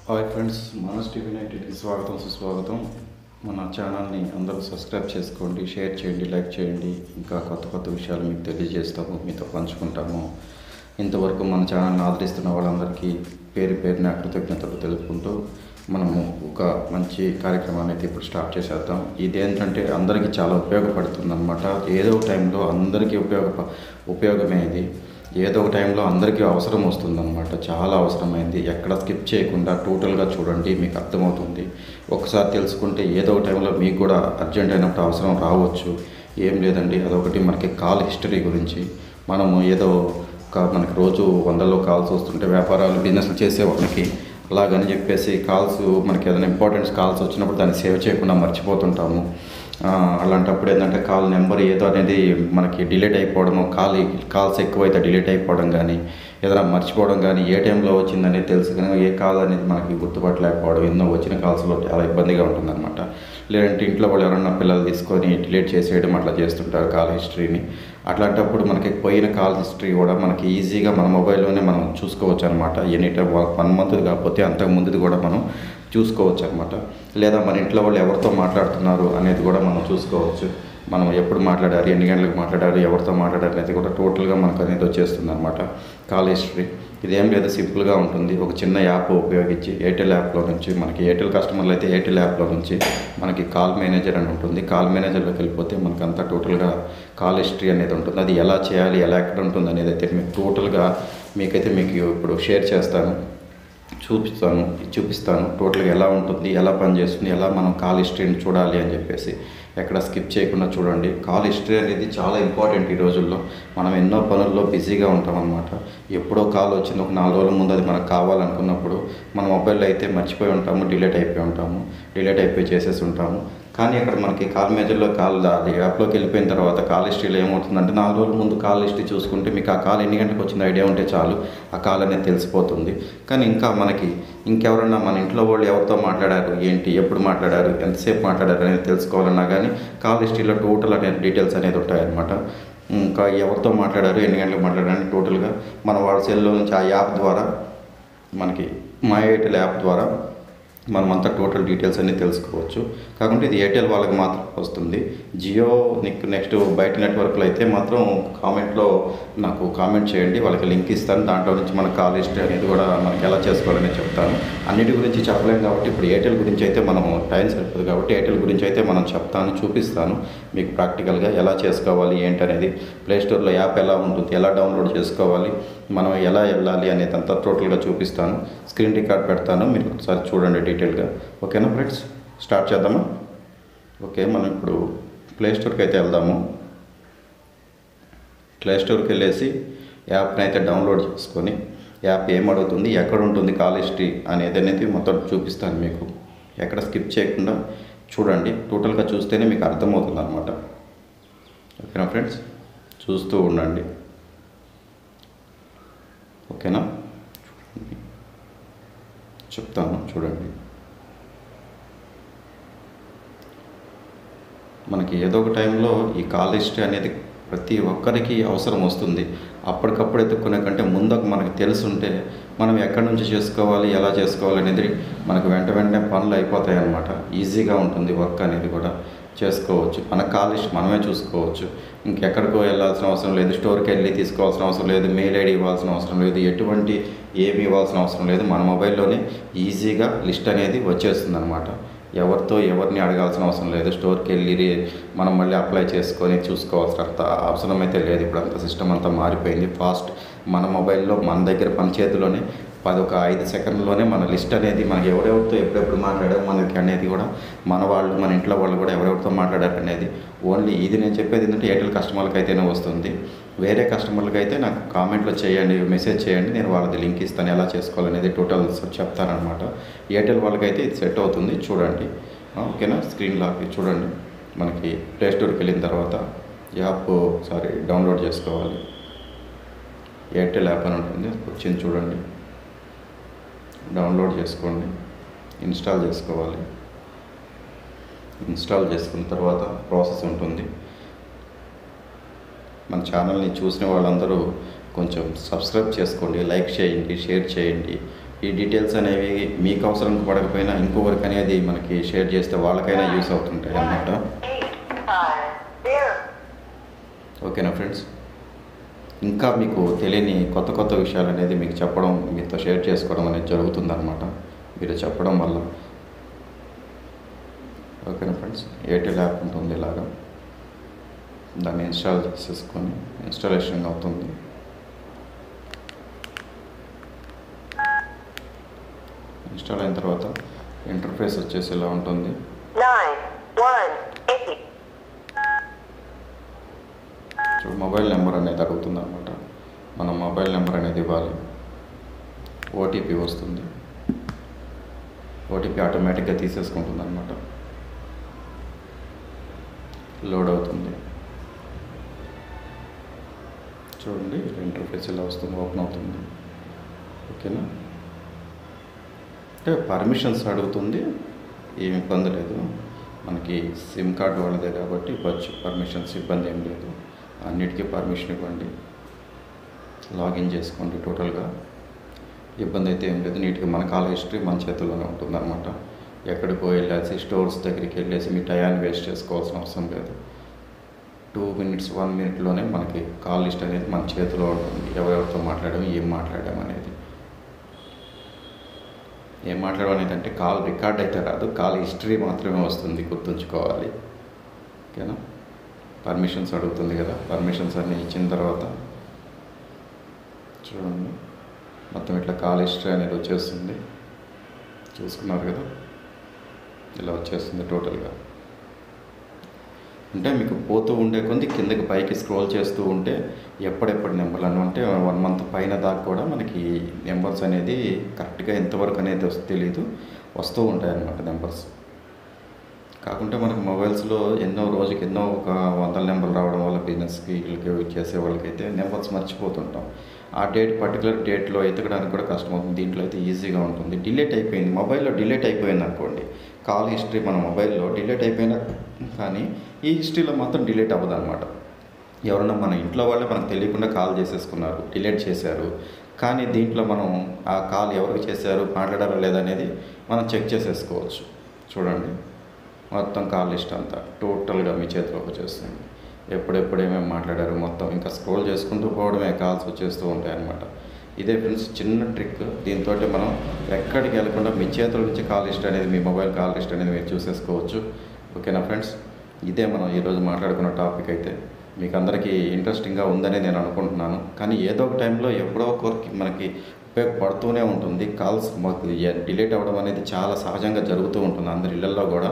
Hi friends, Manas TV 90కి స్వాగతం సుస్వాగతం. మన ఛానల్ని అందరూ సబ్స్క్రైబ్ చేసుకోండి, షేర్ చేయండి, లైక్ చేయండి. ఇంకా కొత్త కొత్త విషయాలు మీకు తెలియజేస్తాము, మీతో పంచుకుంటాము. ఇంతవరకు మన ఛానల్ని ఆదరిస్తున్న వాళ్ళందరికీ పేరు పేరున కృతజ్ఞతలు తెలుపుకుంటూ మనము ఒక మంచి కార్యక్రమాన్ని అయితే ఇప్పుడు స్టార్ట్ చేసేద్దాం. ఇదేంటంటే అందరికీ చాలా ఉపయోగపడుతుంది అనమాట. ఏదో టైంలో అందరికీ ఉపయోగమే ఇది. ఏదో ఒక టైంలో అందరికీ అవసరం వస్తుందన్నమాట. చాలా అవసరమైంది. ఎక్కడ స్కిప్ చేయకుండా టోటల్గా చూడండి, మీకు అర్థమవుతుంది. ఒకసారి తెలుసుకుంటే ఏదో ఒక టైంలో మీకు కూడా అర్జెంట్ అయినప్పుడు అవసరం రావచ్చు. ఏం లేదండి, అదొకటి మనకి కాల్ హిస్టరీ గురించి. మనము ఏదో మనకి రోజు వందల్లో కాల్స్ వస్తుంటే వ్యాపారాలు బిజినెస్లు చేసే వాళ్ళకి అలాగని చెప్పేసి కాల్స్ మనకి ఏదైనా ఇంపార్టెన్స్ కాల్స్ వచ్చినప్పుడు దాన్ని సేవ్ చేయకుండా మర్చిపోతుంటాము. అలాంటప్పుడు ఏంటంటే కాల్ నెంబర్ ఏదో అనేది మనకి డిలీట్ అయిపోవడం, కాల్స్ ఎక్కువైతే డిలీట్ అయిపోవడం కానీ, ఏదైనా మర్చిపోవడం కానీ, ఏ టైంలో వచ్చిందనేది తెలుసు కానీ ఏ కాల్ అనేది మనకి గుర్తుపట్టలేకపోవడం, ఎన్నో వచ్చిన కాల్స్లో చాలా ఇబ్బందిగా ఉంటుందన్నమాట. లేదంటే ఇంట్లో వాళ్ళు ఎవరన్నా పిల్లలు తీసుకొని డిలీట్ చేసేయడం అట్లా చేస్తుంటారు కాల్ హిస్టరీని. అట్లాంటప్పుడు మనకి పోయిన కాల్ హిస్టరీ కూడా మనకి ఈజీగా మన మొబైల్లోనే మనం చూసుకోవచ్చు అనమాట. ఎనీ టైం 1 మంత్ కాకపోతే అంతకు ముందుది కూడా మనం చూసుకోవచ్చు అనమాట. లేదా మన ఇంట్లో వాళ్ళు ఎవరితో మాట్లాడుతున్నారు అనేది కూడా మనం చూసుకోవచ్చు. మనం ఎప్పుడు మాట్లాడారు, ఎన్ని గంటలకు మాట్లాడారు, ఎవరితో మాట్లాడారు అనేది కూడా టోటల్గా మనకు అనేది వచ్చేస్తుంది అనమాట కాల్ హిస్టరీ. ఇదేం లేదు, సింపుల్గా ఉంటుంది. ఒక చిన్న యాప్ ఉపయోగించి ఎయిర్టెల్ యాప్లో నుంచి మనకి ఎయిర్టెల్ కస్టమర్లు అయితే ఎయిర్టెల్ యాప్లో నుంచి మనకి కాల్ మేనేజర్ అని ఉంటుంది. కాల్ మేనేజర్లోకి వెళ్ళిపోతే మనకంతా టోటల్గా కాల్ హిస్టరీ అనేది ఉంటుంది. అది ఎలా చేయాలి, ఎలా ఎక్కడ ఉంటుంది అనేది అయితే మీకు టోటల్గా మీకు ఇప్పుడు షేర్ చేస్తాను, చూపిస్తాను టోటల్గా ఎలా ఉంటుంది, ఎలా పనిచేస్తుంది, ఎలా మనం కాల్ హిస్టరీని చూడాలి అని చెప్పేసి. ఎక్కడ స్కిప్ చేయకుండా చూడండి. కాల్ హిస్టరీ అనేది చాలా ఇంపార్టెంట్ ఈ రోజుల్లో. మనం ఎన్నో పనుల్లో బిజీగా ఉంటాం అనమాట. ఎప్పుడో కాల్ వచ్చింది, ఒక 4 రోజుల ముందు అది మనకు కావాలనుకున్నప్పుడు మన మొబైల్లో అయితే మర్చిపోయి ఉంటాము, డిలీట్ అయిపోయి చేసేసి ఉంటాము. కానీ అక్కడ మనకి కాల్ మేనేజర్లో అది యాప్లోకి వెళ్ళిపోయిన తర్వాత కాల్ హిస్టరీలో ఏమవుతుందంటే 4 రోజుల ముందు కాల్ హిస్టరీ చూసుకుంటే మీకు ఆ కాల్ ఎన్ని గంటలకు వచ్చిన ఐడియా ఉంటే చాలు, ఆ కాల్ అనేది తెలిసిపోతుంది. కానీ ఇంకా మనకి ఇంకెవరన్నా మన ఇంట్లో వాళ్ళు ఎవరితో మాట్లాడారు, ఏంటి, ఎప్పుడు మాట్లాడారు, ఎంతసేపు మాట్లాడారు అనేది తెలుసుకోవాలన్నా కానీ కాల్ హిస్టరీలో టోటల్ అనేది డీటెయిల్స్ అనేది ఉంటాయన్నమాట. ఇంకా ఎవరితో మాట్లాడారు, ఎన్ని గంటలకు మాట్లాడారు టోటల్గా మన వాళ్ళ సెల్లో నుంచి ఆ యాప్ ద్వారా మనకి మై ఎయిర్టెల్ యాప్ ద్వారా మనమంతా టోటల్ డీటెయిల్స్ అన్నీ తెలుసుకోవచ్చు. కాకుంటే ఇది ఎయిర్టెల్ వాళ్ళకి మాత్రం వస్తుంది. జియో నెక్స్ట్ బయట నెట్వర్క్లో అయితే మాత్రం కామెంట్లో నాకు కామెంట్ చేయండి, వాళ్ళకి లింక్ ఇస్తాను. దాంట్లో నుంచి మన కాల్ హిస్టరీ అనేది కూడా మనకి ఎలా చేసుకోవాలని చెప్తాను. అన్నిటి గురించి చెప్పలేము కాబట్టి ఇప్పుడు ఎయిర్టెల్ గురించి అయితే మనం టైం సరిపోదు కాబట్టి ఎయిర్టెల్ గురించి అయితే మనం చూపిస్తాను మీకు ప్రాక్టికల్గా ఎలా చేసుకోవాలి ఏంటనేది. ప్లేస్టోర్లో యాప్ ఎలా ఉంటుంది, ఎలా డౌన్లోడ్ చేసుకోవాలి, మనం ఎలా వెళ్ళాలి అనేది అంతా టోటల్గా చూపిస్తాను. స్క్రీన్ రికార్డ్ పెడతాను, మీరు ఒకసారి చూడండి డీటెయిల్గా. ఓకేనా ఫ్రెండ్స్, స్టార్ట్ చేద్దామా? ఓకే, మనం ఇప్పుడు ప్లేస్టోర్కి అయితే వెళ్దాము. ప్లేస్టోర్కి వెళ్ళేసి యాప్ని అయితే డౌన్లోడ్ చేసుకొని యాప్ ఏమడుగుతుంది, ఎక్కడ ఉంటుంది కాల్ హిస్టరీ అనేది మొత్తం చూపిస్తాను మీకు. ఎక్కడ స్కిప్ చేయకుండా చూడండి, టోటల్గా చూస్తేనే మీకు అర్థమవుతుంది అన్నమాట. ఓకేనా ఫ్రెండ్స్, చూస్తూ ఉండండి. ఓకేనా, చెప్తాను చూడండి. మనకి ఏదో ఒక టైంలో ఈ కాల్ హిస్టరీ అనేది ప్రతి ఒక్కరికి అవసరం వస్తుంది. అప్పటికప్పుడు ఎత్తుక్కునే కంటే ముందుకు మనకు తెలుసుంటే మనం ఎక్కడి నుంచి చేసుకోవాలి, ఎలా చేసుకోవాలి అనేది మనకు వెంటనే పనులు అయిపోతాయి అన్నమాట. ఈజీగా ఉంటుంది, వర్క్ అనేది కూడా చేసుకోవచ్చు. మన కాల్ హిస్టరీ మనమే చూసుకోవచ్చు. ఇంకెక్కడికో వెళ్ళాల్సిన అవసరం లేదు, స్టోర్కి వెళ్ళి తీసుకోవాల్సిన అవసరం లేదు, మెయిల్ ఐడి ఇవ్వాల్సిన అవసరం లేదు, ఏమి ఇవ్వాల్సిన అవసరం లేదు. మన మొబైల్లోనే ఈజీగా లిస్ట్ అనేది వచ్చేస్తుంది అనమాట. ఎవరిని అడగాల్సిన అవసరం లేదు. స్టోర్కి వెళ్ళి మనం మళ్ళీ అప్లై చేసుకొని చూసుకోవాల్సిన అవసరం అయితే లేదు. ఇప్పుడు అంత సిస్టమ్ అంతా మారిపోయింది, ఫాస్ట్. మన మొబైల్లో మన దగ్గర మన చేతిలోనే 5 సెకండ్లోనే మన లిస్ట్ అనేది మనకి ఎవరెవరితో ఎప్పుడెప్పుడు మాట్లాడారు మనకి అనేది కూడా మన ఇంట్లో వాళ్ళు కూడా ఎవరెవరితో మాట్లాడారు అనేది ఓన్లీ ఇది నేను చెప్పేది ఏంటంటే ఎయిర్టెల్ కస్టమర్లకు అయితేనే వస్తుంది. వేరే కస్టమర్లకు అయితే నాకు కామెంట్లో చేయండి, మెసేజ్ చేయండి, నేను వాళ్ళది లింక్ ఇస్తాను, ఎలా చేసుకోవాలనేది టోటల్ చెప్తానమాట. ఎయిర్టెల్ వాళ్ళకైతే ఇది సెట్ అవుతుంది, చూడండి. ఓకేనా, స్క్రీన్ లాక్ చూడండి. మనకి ప్లేస్టోర్కి వెళ్ళిన తర్వాత యాప్ డౌన్లోడ్ చేసుకోవాలి. ఎయిర్టెల్ యాప్ అని ఉంటుంది, వచ్చింది చూడండి. డౌన్లోడ్ చేసుకోండి, ఇన్స్టాల్ చేసుకోవాలి. ఇన్స్టాల్ చేసుకున్న తర్వాత ప్రాసెస్ ఉంటుంది. మన ఛానల్ని చూసిన వాళ్ళందరూ కొంచెం సబ్స్క్రైబ్ చేసుకోండి, లైక్ చేయండి, షేర్ చేయండి. ఈ డీటెయిల్స్ అనేవి మీకు అవసరం పడకపోయినా ఇంకొకరికి అనేది మనకి షేర్ చేస్తే వాళ్ళకైనా యూస్ అవుతుంటాయి అన్నమాట. ఓకేనా ఫ్రెండ్స్, ఇంకా మీకు తెలియని కొత్త కొత్త విషయాలు అనేది మీకు చెప్పడం, మీతో షేర్ చేసుకోవడం అనేది జరుగుతుందన్నమాట మీరు చెప్పడం వల్ల. ఓకేనా ఫ్రెండ్స్, ఎయిర్టెల్ యాప్ ఉంటుంది ఇలాగా, దాన్ని ఇన్స్టాల్ చేసేసుకొని ఇన్స్టాలేషన్ అవుతుంది. ఇన్స్టాల్ అయిన తర్వాత ఇంటర్ఫేస్ వచ్చేసి ఇలా ఉంటుంది. మొబైల్ నెంబర్ అనేది అడుగుతుంది అన్నమాట. మన మొబైల్ నెంబర్ అనేది ఇవ్వాలి. ఓటీపీ వస్తుంది. ఓటీపీ ఆటోమేటిక్గా తీసేసుకుంటుంది అన్నమాట. లోడ్ అవుతుంది. చూడండి, ఇంటర్ఫేస్ ఇలా వస్తుంది, ఓపెన్ అవుతుంది. ఓకేనా, అంటే పర్మిషన్స్ అడుగుతుంది, ఏమి ఇబ్బంది లేదు. మనకి సిమ్ కార్డు వాళ్ళదే కాబట్టి ఇవ్వచ్చు, పర్మిషన్స్ ఇబ్బంది ఏం లేదు. అన్నిటికీ పర్మిషన్ ఇవ్వండి, లాగిన్ చేసుకోండి. టోటల్గా ఇబ్బంది అయితే ఏం లేదు. నీట్గా మన కాల్ హిస్టరీ మన చేతుల్లోనే ఉంటుందన్నమాట. ఎక్కడికో వెళ్ళేసి స్టోర్స్ దగ్గరికి వెళ్ళేసి మీ టయాన్ని వేస్ట్ చేసుకోవాల్సిన అవసరం లేదు. 2 minutes 1 minute మనకి కాల్ లిస్ట్ అనేది మన చేతిలో ఉంటుంది. ఎవరెవరితో మాట్లాడాము, ఏం మాట్లాడాము అనేది. ఏం మాట్లాడడం అనేది అంటే కాల్ రికార్డ్ అయితే రాదు, కాల్ హిస్టరీ మాత్రమే వస్తుంది, గుర్తుంచుకోవాలి. ఓకేనా, పర్మిషన్స్ అడుగుతుంది కదా, పర్మిషన్స్ అన్నీ ఇచ్చిన తర్వాత చూడండి మొత్తం ఇట్లా కాల్ హిస్టరీ అనేది వచ్చేస్తుంది. చూసుకున్నారు కదా, ఇలా వచ్చేస్తుంది టోటల్గా. అంటే మీకు పోతూ ఉండే కొంది కిందకి పైకి స్క్రోల్ చేస్తూ ఉంటే ఎప్పుడెప్పుడు నెంబర్లు అంటే 1 month పైన దాకా కూడా మనకి నెంబర్స్ అనేది కరెక్ట్గా ఎంతవరకు అనేది తెలియదు, వస్తూ ఉంటాయి అన్నమాట నెంబర్స్. కాకుంటే మనకు మొబైల్స్లో రోజుకి ఎన్నో ఒక 100 నెంబర్లు రావడం వల్ల బిజినెస్కి వీళ్ళకి చేసే వాళ్ళకైతే నెంబర్స్ మర్చిపోతుంటాం. ఆ పర్టికులర్ డేట్లో ఎతకడానికి కూడా కష్టమవుతుంది. దీంట్లో అయితే ఈజీగా ఉంటుంది. డిలీట్ అయిపోయింది, మొబైల్లో డిలీట్ అయిపోయింది అనుకోండి, కాల్ హిస్టరీ మన మొబైల్లో డిలీట్ అయిపోయినా కానీ ఈ హిస్టరీలో మాత్రం డిలీట్ అవ్వదు అనమాట. ఎవరన్నా మన ఇంట్లో వాళ్ళే మనకు తెలియకుండా కాల్ చేసేసుకున్నారు, డిలీట్ చేశారు, కానీ దీంట్లో మనం ఆ కాల్ ఎవరికి చేశారు, మాట్లాడారా లేదనేది మనం చెక్ చేసేసుకోవచ్చు. చూడండి, మొత్తం కాల్ లిస్ట్ అంతా టోటల్గా మీ చేతిలోకి వచ్చేస్తుంది. ఎప్పుడెప్పుడు ఏమేమి మాట్లాడారు మొత్తం ఇంకా స్క్రోల్ చేసుకుంటూ పోవడమే, కాల్స్ వచ్చేస్తూ ఉంటాయి అన్నమాట. ఇదే ఫ్రెండ్స్ చిన్న ట్రిక్. దీంతో మనం ఎక్కడికి వెళ్ళకుండా మీ చేతుల నుంచి కాల్ లిస్ట్ అనేది, మీ మొబైల్ కాల్ లిస్ట్ అనేది మీరు చూసేసుకోవచ్చు. ఓకేనా ఫ్రెండ్స్, ఇదే మనం ఈరోజు మాట్లాడుకున్న టాపిక్. అయితే మీకు అందరికీ ఇంట్రెస్టింగ్గా ఉందని నేను అనుకుంటున్నాను. కానీ ఏదో ఒక టైంలో ఎప్పుడో ఒకరికి మనకి ఉపయోగపడుతూనే ఉంటుంది. కాల్స్ మాకు డిలీట్ అవ్వడం అనేది చాలా సహజంగా జరుగుతూ ఉంటుంది అందరి ఇళ్లలో కూడా.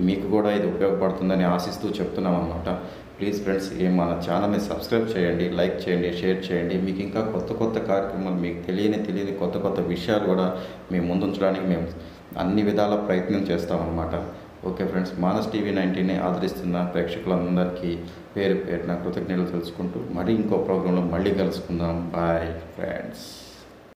మీకు కూడా ఇది ఉపయోగపడుతుందని ఆశిస్తూ చెప్తున్నాం అన్నమాట. ప్లీజ్ ఫ్రెండ్స్, మన ఛానల్ని సబ్స్క్రైబ్ చేయండి, లైక్ చేయండి, షేర్ చేయండి. మీకు ఇంకా కొత్త కొత్త కార్యక్రమాలు, మీకు తెలియని కొత్త కొత్త విషయాలు కూడా మేము ముందుంచడానికి మేము అన్ని విధాల ప్రయత్నం చేస్తామన్నమాట. ఓకే ఫ్రెండ్స్, మానస్ టీవీ 19ని ఆదరిస్తున్న ప్రేక్షకులందరికీ పేరు పేరున కృతజ్ఞతలు తెలుసుకుంటూ మరీ ఇంకో ప్రోగ్రాంలో మళ్ళీ కలుసుకుందాం. Bye friends.